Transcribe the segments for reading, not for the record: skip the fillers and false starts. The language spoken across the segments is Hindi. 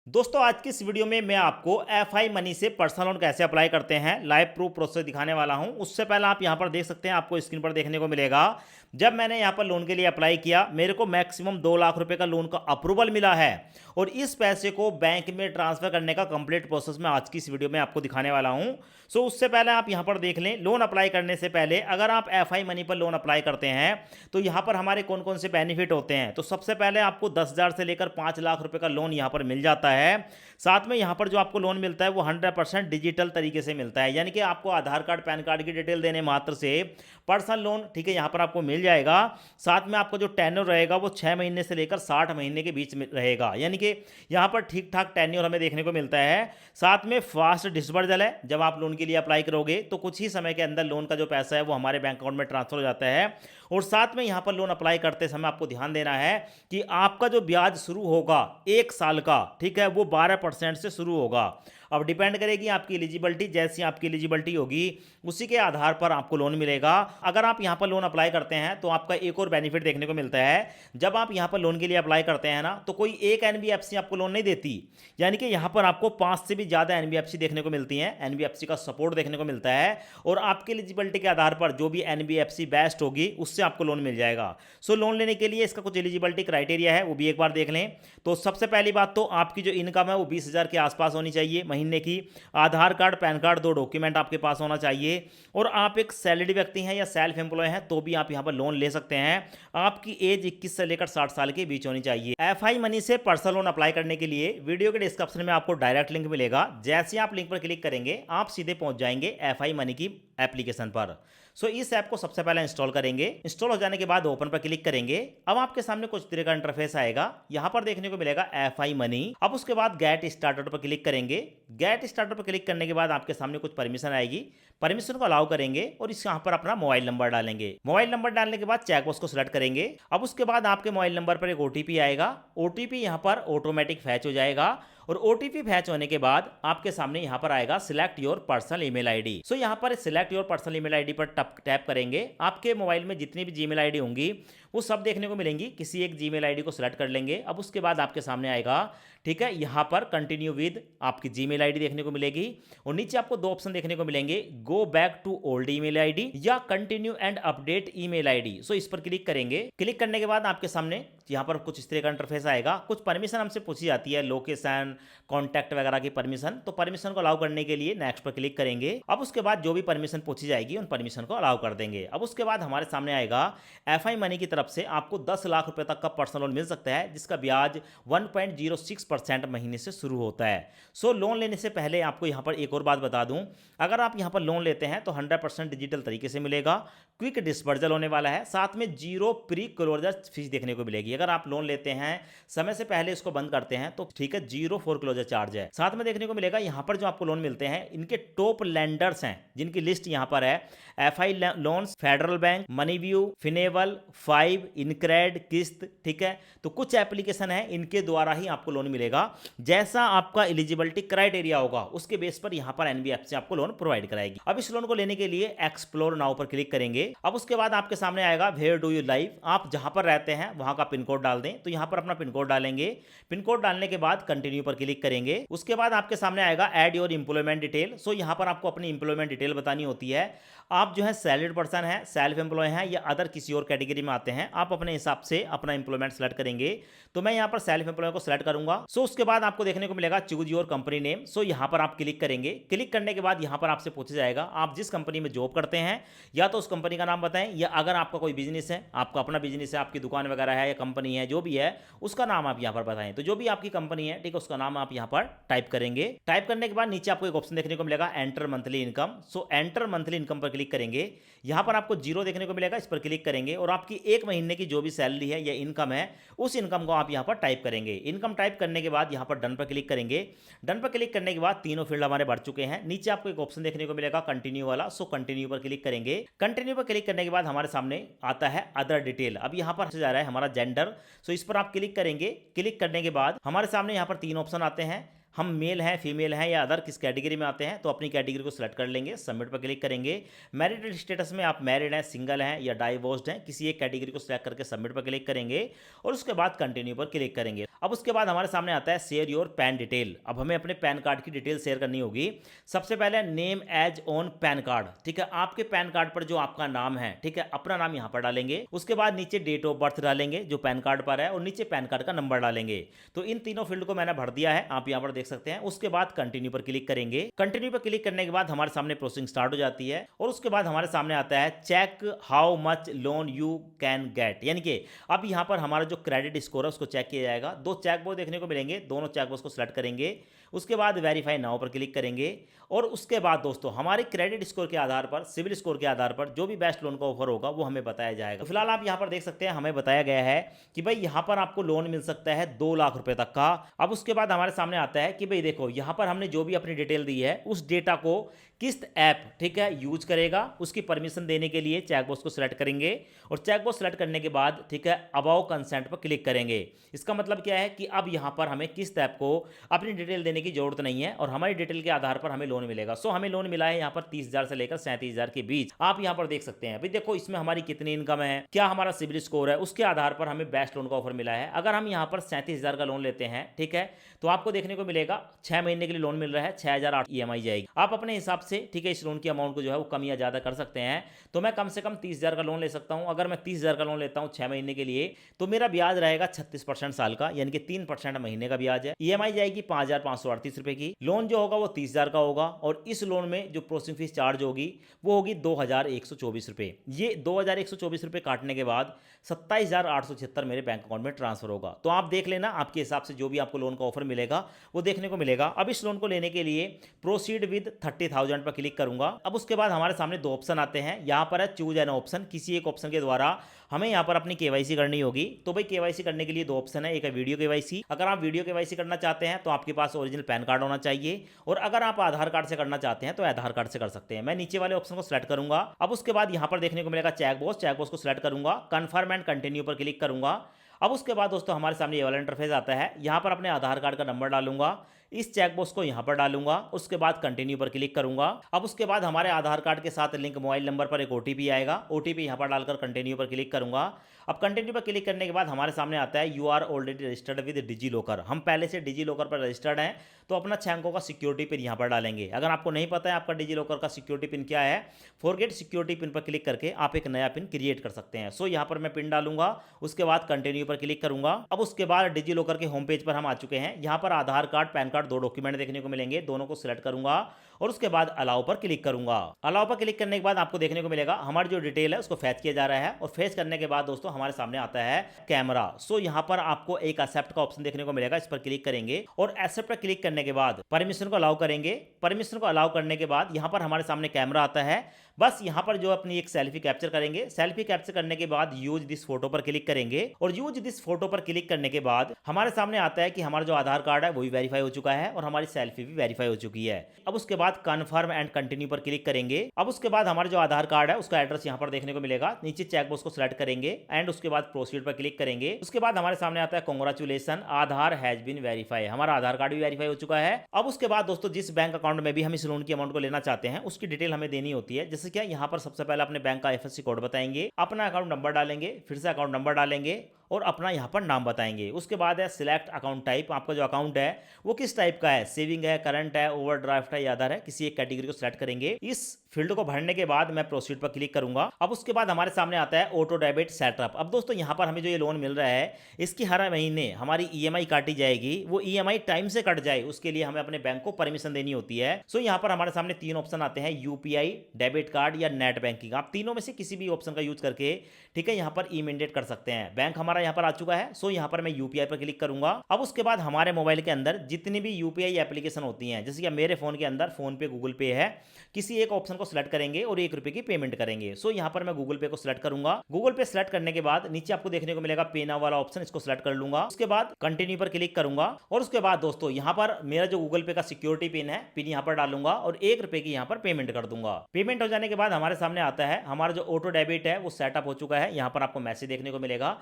दोस्तों आज की इस वीडियो में मैं आपको एफआई मनी से पर्सनल लोन कैसे अप्लाई करते हैं लाइव प्रूफ प्रोसेस दिखाने वाला हूं। उससे पहले आप यहां पर देख सकते हैं, आपको स्क्रीन पर देखने को मिलेगा जब मैंने यहां पर लोन के लिए अप्लाई किया मेरे को मैक्सिमम 2 लाख रुपए का लोन का अप्रूवल मिला है और इस पैसे को बैंक में ट्रांसफर करने का कंप्लीट प्रोसेस मैं आज की इस वीडियो में आपको दिखाने वाला हूं। सो उससे पहले आप यहां पर देख लें, लोन अप्लाई करने से पहले अगर आप एफआई मनी पर लोन अप्लाई करते हैं तो यहां पर हमारे कौन कौन से बेनिफिट होते हैं। तो सबसे पहले आपको 10,000 से लेकर 5 लाख रुपए का लोन यहां पर मिल जाता है। साथ में यहाँ पर जो आपको लोन मिलता है वो 100% डिजिटल तरीके से मिलता है, यानी कि आपको आधार कार्ड पैन कार्ड की डिटेल देने मात्र से पर्सनल लोन ठीक है यहाँ पर आपको मिल जाएगा। साथ में आपका जो टेन्योर रहेगा वो 6 महीने से लेकर 60 महीने के बीच में रहेगा, यानी कि यहाँ पर ठीक ठाक टेन्योर हमें देखने को मिलता है। साथ में फास्ट डिसबर्जल है, जब आप लोन के लिए अप्लाई करोगे तो कुछ ही समय के अंदर लोन का जो पैसा है वो हमारे बैंक अकाउंट में ट्रांसफर हो जाता है। और साथ में यहाँ पर लोन अप्लाई करते समय आपको ध्यान देना है कि आपका जो ब्याज शुरू होगा 1 साल का, ठीक है, वो 12% से शुरू होगा। अब डिपेंड करेगी आपकी एलिजिबिलिटी, जैसी आपकी एलिजिबिलिटी होगी उसी के आधार पर आपको लोन मिलेगा। अगर आप यहाँ पर लोन अप्लाई करते हैं तो आपका एक और बेनिफिट देखने को मिलता है। जब आप यहाँ पर लोन के लिए अप्लाई करते हैं ना तो कोई एक एनबीएफसी आपको लोन नहीं देती, यानी कि यहाँ पर आपको 5 से भी ज़्यादा एनबीएफसी देखने को मिलती हैं, एनबीएफसी का सपोर्ट देखने को मिलता है और आपकी एलिजिबिलिटी के आधार पर जो भी एनबीएफसी बेस्ट होगी उससे आपको लोन मिल जाएगा। सो लोन लेने के लिए इसका कुछ एलिजिबिलिटी क्राइटेरिया है, वो भी एक बार देख लें। तो सबसे पहली बात तो आपकी जो इनकम है वो 20,000 के आसपास होनी चाहिए महीने की। आधार कार्ड पैन कार्ड 2 डॉक्यूमेंट आपके पास होना चाहिए और आप एक सैलरीड व्यक्ति हैं या सेल्फ एम्प्लॉय हैं तो भी आप यहां पर लोन ले सकते हैं। आपकी एज 21 से लेकर 60 साल के बीच होनी चाहिए। एफआई मनी से पर्सनल लोन अप्लाई करने के लिए वीडियो के डिस्क्रिप्शन में आपको डायरेक्ट लिंक मिलेगा। जैसे आप लिंक पर क्लिक करेंगे आप सीधे पहुंच जाएंगे एफआई मनी की एप्लीकेशन पर। सो इस ऐप को सबसे पहले इंस्टॉल करेंगे। इंस्टॉल हो जाने के बाद ओपन पर क्लिक करेंगे। अब आपके सामने कुछ तरह का इंटरफेस आएगा, यहां पर देखने को मिलेगा एफआई मनी। अब उसके बाद गेट स्टार्टेड पर क्लिक करेंगे। गेट स्टार्टेड पर क्लिक करने के बाद आपके सामने कुछ परमिशन आएगी, परमिशन को अलाउ करेंगे और इस यहाँ पर अपना मोबाइल नंबर डालेंगे। मोबाइल नंबर डालने के बाद चेकबॉक्स को सिलेक्ट करेंगे। अब उसके बाद आपके मोबाइल नंबर पर एक ओटीपी आएगा, ओटीपी यहाँ पर ऑटोमेटिक फैच हो जाएगा और ओटीपी फैच होने के बाद आपके सामने यहां पर आएगा select your personal email ID. So यहां पर select your personal email ID पर टैप करेंगे। आपके मोबाइल में जितनी भी जीमेल आईडी होंगी वो सब देखने को मिलेंगी, किसी एक जीमेल आईडी को सिलेक्ट कर लेंगे। अब उसके बाद आपके सामने आएगा, ठीक है, यहां पर कंटिन्यू विद आपकी जीमेल आईडी देखने को मिलेगी और नीचे आपको 2 ऑप्शन देखने को मिलेंगे, go back to old email ID या continue and update email ID. So इस पर क्लिक करेंगे। क्लिक करने के बाद आपके सामने यहां पर कुछ इस तरह का इंटरफेस आएगा। कुछ परमिशन हमसे पूछी जाती है, लोकेशन कॉन्टैक्ट वगैरह की परमिशन, तो परमिशन को अलाउ करने के लिए नेक्स्ट पर क्लिक करेंगे। अब उसके बाद जो भी परमिशन पूछी जाएगी उन परमिशन को अलाउ कर देंगे। अब उसके बाद हमारे सामने आएगा एफआई मनी की तरफ से आपको 10 लाख रुपए तक का पर्सनल लोन मिल सकता है जिसका ब्याज 1.06% महीने से शुरू होता है। सो लोन लेने से पहले आपको यहां पर एक और बात बता दूं, अगर आप यहां पर लोन लेते हैं तो 100% डिजिटल तरीके से मिलेगा, क्विक डिस्बर्जल होने वाला है, साथ में जीरो प्री क्लोजर फीस देखने को मिलेगी। अगर आप लोन लेते हैं समय से पहले इसको बंद करते हैं तो ठीक है, जीरो फोर क्लोजर चार्ज है। साथ में देखने को मिलेगा यहां पर जो आपको लोन मिलते हैं इनके टॉप लेंडर्स हैं जिनकी लिस्ट यहां पर है, FI loans, Federal Bank, Moneyview, Finnable, 5, InCred, किस्त, ठीक है। तो कुछ एप्लीकेशन है इनके द्वारा ही आपको लोन मिलेगा। जैसा आपका एलिजिबिलिटी क्राइटेरिया होगा उसके बेस पर यहां पर एनबीएफसी आपको लोन प्रोवाइड कराएगी। अब इस लोन को लेने के लिए एक्सप्लोर नाउ पर क्लिक करेंगे। अब उसके बाद आपके सामने आएगा वेयर डू यू लाइव, आप जहां पर रहते हैं वहां का पिन कोड डाल दें। तो यहां पर अपना पिन कोड डालेंगे। पिन कोड डालने के बाद कंटिन्यू पर क्लिक करेंगे। उसके बाद आपके सामने आएगा ऐड योर इंप्लॉयमेंट डिटेल। सो यहां पर आपको अपनी इंप्लॉयमेंट डिटेल बतानी होती है। आप जो है सैलरीड पर्सन है, सेल्फ एम्प्लॉय हैं या अदर किसी और कैटेगरी में आते हैं, आप अपने हिसाब से अपना इंप्लॉयमेंट सेलेक्ट करेंगे। तो मैं यहां पर सेल्फ एम्प्लॉय को सेलेक्ट करूंगा। सो उसके बाद आपको देखने को मिलेगा चूज योर कंपनी नेम। सो यहां पर आप क्लिक करेंगे। क्लिक करने के बाद यहां पर आपसे पूछा जाएगा आप जिस कंपनी में जॉब करते हैं या तो उस कंपनी का नाम बताएं, या अगर आपका कोई बिजनेस है, आपका अपना बिजनेस है, आपकी दुकान वगैरह है या कंपनी है, जो भी है उसका नाम आप यहां पर बताएं। तो जो भी आपकी कंपनी है, ठीक है, उसका नाम आप यहां पर टाइप करेंगे। टाइप करने के बाद नीचे आपको एक ऑप्शन देखने को मिलेगा एंटर मंथली इनकम। सो एंटर मंथली इनकम पर क्लिक करेंगे। यहां पर आपको जीरो देखने को मिलेगा, इस पर क्लिक करेंगे और आपकी एक महीने की जो भी सैलरी है या इनकम है उस इनकम को आप यहां पर टाइप करेंगे। इनकम टाइप करने के बाद यहां पर डन पर क्लिक करेंगे। डन पर क्लिक करने के बाद तीनों फील्ड हमारे भर चुके हैं। नीचे आपको एक ऑप्शन देखने को मिलेगा कंटिन्यू वाला। सो कंटिन्यू पर क्लिक करेंगे। कंटिन्यू पर क्लिक करने के बाद हमारे सामने आता है अदर डिटेल। अब यहां पर जा रहा है हमारा जेंडर। सो इस पर आप क्लिक करेंगे। क्लिक करने के बाद हमारे सामने यहां पर 3 ऑप्शन आते हैं, हम मेल हैं, फीमेल हैं या अदर किस कैटेगरी में आते हैं, तो अपनी कैटेगरी को सिलेक्ट कर लेंगे, सबमिट पर क्लिक करेंगे। मैरिटल स्टेटस में आप मैरिड हैं, सिंगल हैं या डाइवोर्स्ड हैं, किसी एक कैटेगरी को सिलेक्ट करके सबमिट पर क्लिक करेंगे और उसके बाद कंटिन्यू पर क्लिक करेंगे। अब उसके बाद हमारे सामने आता है शेयर योर पैन डिटेल। अब हमें अपने पैन कार्ड की डिटेल शेयर करनी होगी। सबसे पहले name as on PAN card, ठीक है, आपके पैन कार्ड पर जो आपका नाम है, ठीक है, अपना नाम यहां पर डालेंगे। उसके बाद नीचे डेट ऑफ बर्थ डालेंगे जो पैन कार्ड पर है और नीचे पैन कार्ड का नंबर डालेंगे। तो इन तीनों फील्ड को मैंने भर दिया है, आप यहां पर देख सकते हैं। उसके बाद कंटिन्यू पर क्लिक करेंगे। कंटिन्यू पर क्लिक करने के बाद हमारे सामने प्रोसेसिंग स्टार्ट हो जाती है और उसके बाद हमारे सामने आता है check how much loan you can get, यानी कि अब यहां पर हमारा जो क्रेडिट स्कोर है उसको चेक किया जाएगा। दो चेक बॉक्स देखने को मिलेंगे, दोनों चेक बॉक्स को सिलेक्ट करेंगे। उसके बाद वेरीफाई नाउ पर क्लिक करेंगे और उसके बाद दोस्तों हमारे क्रेडिट स्कोर के आधार पर, सिविल स्कोर के आधार पर जो भी बेस्ट लोन का ऑफर होगा वो हमें बताया जाएगा। तो फिलहाल आप यहां पर देख सकते हैं हमें बताया गया है कि भाई यहां पर आपको लोन मिल सकता है 2 लाख रुपए तक का। अब उसके बाद हमारे सामने आता है कि भाई देखो यहां पर हमने जो भी अपनी डिटेल दी है उस डेटा को किस्त ऐप, ठीक है, यूज करेगा। उसकी परमिशन देने के लिए चेकबॉक्स को सिलेक्ट करेंगे और चेकबॉक्स सिलेक्ट करने के बाद, ठीक है, अबाउ कंसेंट पर क्लिक करेंगे। इसका मतलब क्या है कि अब यहां पर हमें किस्त ऐप को अपनी डिटेल देने की जरूरत नहीं है और हमारी डिटेल के आधार पर हमें लोन मिलेगा। सो हमें लोन मिला है यहां पर 30,000 से लेकर 37,000 के बीच। आप यहां पर देख सकते हैं भाई देखो इसमें हमारी कितनी इनकम है, क्या हमारा सिविल स्कोर है, उसके आधार पर हमें बेस्ट लोन का ऑफर मिला है। अगर हम यहां पर 37,000 का लोन लेते हैं, ठीक है, तो आपको देखने को मिलेगा 6 महीने के लिए लोन मिल रहा है, 6,008 EMI जाएगी। आप अपने हिसाब से, ठीक है, इस लोन की अमाउंट को जो है वो कम या ज्यादा कर सकते हैं। तो मैं कम से कम 30,000 का लोन ले सकता हूं। अगर मैं 30,000 का लोन लेता हूं 6 महीने के लिए तो मेरा ब्याज रहेगा 36% साल का, यानी कि 3% महीने का ब्याज है। EMI जाएगी 5,538 रुपए की। लोन जो होगा वो 30,000 का होगा और इस लोन में जो प्रोसेसिंग फीस चार्ज होगी वो होगी 2,124 रुपए। ये 2,124 रुपए काटने के बाद 27,876 मेरे बैंक अकाउंट में ट्रांसफर होगा। तो आप देख लेना आपके हिसाब से जो भी आपको लोन का ऑफर मिलेगा वो देखने को मिलेगा। अब इस लोन को लेने के लिए प्रोसीड विद 30,000 पर क्लिक करूंगा। अब उसके बाद हमारे सामने दो ऑप्शन आते हैं। यहां पर है चूज एन ऑप्शन, किसी एक ऑप्शन के द्वारा हमें यहां पर अपनी केवाईसी करनी होगी। तो भाई केवाईसी करने के लिए दो ऑप्शन है, एक है वीडियो केवाईसी। अगर आप वीडियो केवाईसी करना चाहते हैं तो आपके पास ओरिजिनल पैन कार्ड होना चाहिए और अगर आप आधार कार्ड से करना चाहते हैं तो आधार कार्ड से कर सकते हैं। मैं नीचे वाले ऑप्शन को सिलेक्ट करूंगा। अब उसके बाद यहां पर देखने को मिलेगा चेकबॉक्स को सिलेक्ट करूंगा, कंफर्म एंड कंटिन्यू पर क्लिक करूंगा। अब उसके बाद दोस्तों हमारे सामने ये वाला इंटरफेस आता है। यहां पर अपने आधार कार्ड का नंबर डालूंगा, इस चेकबॉक्स को यहां पर डालूंगा, उसके बाद कंटिन्यू पर क्लिक करूंगा। अब उसके बाद हमारे आधार कार्ड के साथ लिंक मोबाइल नंबर पर एक OTP आएगा, OTP यहां पर डालकर कंटिन्यू पर क्लिक करूंगा। अब कंटिन्यू पर क्लिक करने के बाद हमारे सामने आता है you are already registered with DigiLocker. हम पहले से डिजी लॉकर पर रजिस्टर्ड हैं तो अपना 6 अंकों का सिक्योरिटी पिन यहां पर डालेंगे। अगर आपको नहीं पता है आपका डिजी लॉकर का सिक्योरिटी पिन क्या है, फॉरगेट सिक्योरिटी पिन पर क्लिक करके आप एक नया पिन क्रिएट कर सकते हैं। सो यहां पर मैं पिन डालूंगा, उसके बाद कंटिन्यू पर क्लिक करूंगा। अब उसके बाद डिजी लॉकर के होम पेज पर हम आ चुके हैं। यहां पर आधार कार्ड, पैन कार्ड, दो डॉक्यूमेंट देखने को मिलेंगे, दोनों को सिलेक्ट करूंगा और उसके बाद अलाउ पर क्लिक करूंगा। अलाउ पर क्लिक करने के बाद आपको देखने को मिलेगा हमारी जो डिटेल है उसको फैच किया जा रहा है और फैच करने के बाद दोस्तों हमारे सामने आता है कैमरा। सो यहां पर आपको एक एक्सेप्ट का ऑप्शन देखने को मिलेगा, इस पर क्लिक करेंगे और एक्सेप्ट पर क्लिक करने के बाद परमिशन को अलाउ करेंगे। परमिशन को अलाउ करने के बाद यहां पर हमारे सामने कैमरा आता है। बस यहां पर जो अपनी एक सेल्फी कैप्चर करेंगे। सेल्फी कैप्चर करने के बाद यूज दिस फोटो पर क्लिक करेंगे और यूज दिस फोटो पर क्लिक करने के बाद हमारे सामने आता है कि हमारा जो आधार कार्ड है वो भी वेरीफाई हो चुका है और हमारी सेल्फी भी वेरीफाई हो चुकी है। अब उसके बाद कन्फर्म एंड कंटिन्यू पर क्लिक करेंगे। अब उसके बाद हमारा जो आधार कार्ड है उसका एड्रेस यहां पर देखने को मिलेगा। नीचे चेकबॉक्स को सिलेक्ट करेंगे एंड उसके बाद प्रोसीड पर क्लिक करेंगे। उसके बाद हमारे सामने आता है congratulation, Aadhaar has been verify. हमारा आधार कार्ड भी वेरीफाई हो चुका है। अब उसके बाद दोस्तों जिस बैंक अकाउंट में भी हम इस लोन की अमाउंट को लेना चाहते हैं उसकी डिटेल हमें देनी होती है। जैसे क्या यहां पर सबसे पहले अपने बैंक का IFSC कोड बताएंगे, अपना अकाउंट नंबर डालेंगे, फिर से अकाउंट नंबर डालेंगे और अपना यहां पर नाम बताएंगे। उसके बाद है सिलेक्ट अकाउंट टाइप, आपका जो अकाउंट है वो किस टाइप का है, सेविंग है, करंट है, ओवरड्राफ्ट है या अदर है, किसी एक कैटेगरी को सिलेक्ट करेंगे। इस फील्ड को भरने के बाद मैं प्रोसीड पर क्लिक करूंगा। अब उसके बाद हमारे सामने आता है ऑटो डेबिट सेटअप। अब दोस्तों यहां पर हमें जो ये लोन मिल रहा है इसकी हर महीने हमारी EMI काटी जाएगी। वो EMI टाइम से कट जाए उसके लिए हमें अपने बैंक को परमिशन देनी होती है। सो यहां पर हमारे सामने 3 ऑप्शन आते हैं, UPI, डेबिट कार्ड या नेट बैंकिंग। आप तीनों में से किसी भी ऑप्शन का यूज करके, ठीक है, यहां पर इमीडिएट कर सकते हैं। बैंक हमारा यहां पर आ चुका है। सो यहां पर मैं UPI पर क्लिक करूंगा। अब उसके बाद हमारे मोबाइल के अंदर जितनी भी UPI एप्लीकेशन होती हैं, जैसे कि मेरे फोन के अंदर फोन पे, गूगल पे है, किसी एक ऑप्शन को सिलेक्ट करेंगे और ₹1 की पेमेंट करेंगे। सो यहां पर मैं गूगल पे को सिलेक्ट करूंगा। गूगल पे सिलेक्ट करने के बाद नीचे आपको देखने को मिलेगा पे नाउ वाला ऑप्शन, इसको सिलेक्ट कर लूंगा। उसके बाद कंटिन्यू पर क्लिक करूंगा और उसके बाद दोस्तों यहां पर मेरा जो गूगल पे का सिक्योरिटी पिन है, पिन यहां पर डालूंगा और ₹1 की यहां पर पेमेंट कर दूंगा। पेमेंट हो जाने के बाद हमारे सामने आता है हमारा जो ऑटो डेबिट है वो सेटअप हो चुका है। यहां पर आपको मैसेज देखने को मिलेगा,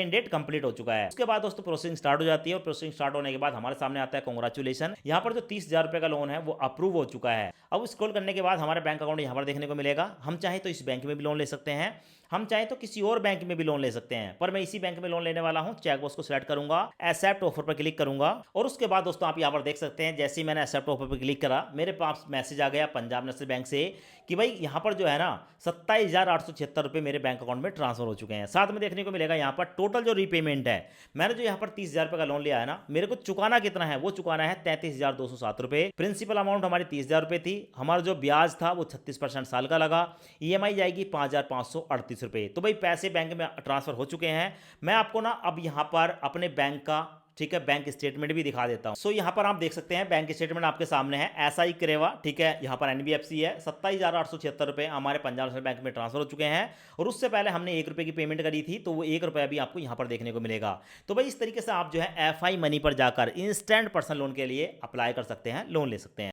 पेमेंट डेट कंप्लीट हो चुका है। उसके बाद दोस्तों प्रोसेसिंग स्टार्ट हो जाती है और प्रोसेसिंग स्टार्ट होने के बाद हमारे सामने आता है कांग्रेचुलेशन, यहाँ पर जो 30,000 रुपए का लोन है वो अप्रूव हो चुका है। अब स्क्रॉल करने के बाद हमारे बैंक अकाउंट यहाँ पर देखने को मिलेगा। हम चाहे तो इस बैंक में भी लोन ले सकते हैं, हम चाहे तो किसी और बैंक में भी लोन ले सकते हैं, पर मैं इसी बैंक में लोन लेने वाला हूं। चेकबॉक्स को सिलेक्ट करूंगा, एक्सेप्ट ऑफर पर क्लिक करूंगा और उसके बाद दोस्तों आप यहां पर देख सकते हैं जैसे ही मैंने एक्सेप्ट ऑफर पर क्लिक करा मेरे पास मैसेज आ गया पंजाब नेशनल बैंक से कि भाई यहां पर जो है ना 27,876 रुपए मेरे बैंक अकाउंट में ट्रांसफर हो चुके हैं। साथ में देखने को मिलेगा यहां पर टोटल जो रीपेमेंट है, मैंने जो यहां पर 30,000 रुपए का लोन लिया है ना, मेरे को चुकाना कितना है, वो चुकाना है 33,207 रुपए। प्रिंसिपल अमाउंट हमारी 30,000 रुपए थी, हमारा जो ब्याज था वो 36% साल का लगा, ईएमआई जाएगी 5,538 रुपए। तो भाई पैसे बैंक में ट्रांसफर हो चुके हैं। मैं आपको ना अब यहां पर अपने बैंक का, ठीक है, बैंक स्टेटमेंट भी दिखा देता हूं। सो यहां पर आप देख सकते हैं बैंक स्टेटमेंट आपके सामने है, ऐसा ही करेवा, ठीक है, यहां पर एनबीएफसी है। 27,876 रुपए हमारे पंजाब नेशनल बैंक में ट्रांसफर हो चुके हैं और उससे पहले हमने 1 रुपए की पेमेंट करी थी, तो वो 1 रुपया भी आपको यहां पर देखने को मिलेगा। तो भाई इस तरीके से आप जो है एफआई मनी पर जाकर इंस्टेंट पर्सनल लोन के लिए अप्लाई कर सकते हैं, लोन ले सकते हैं।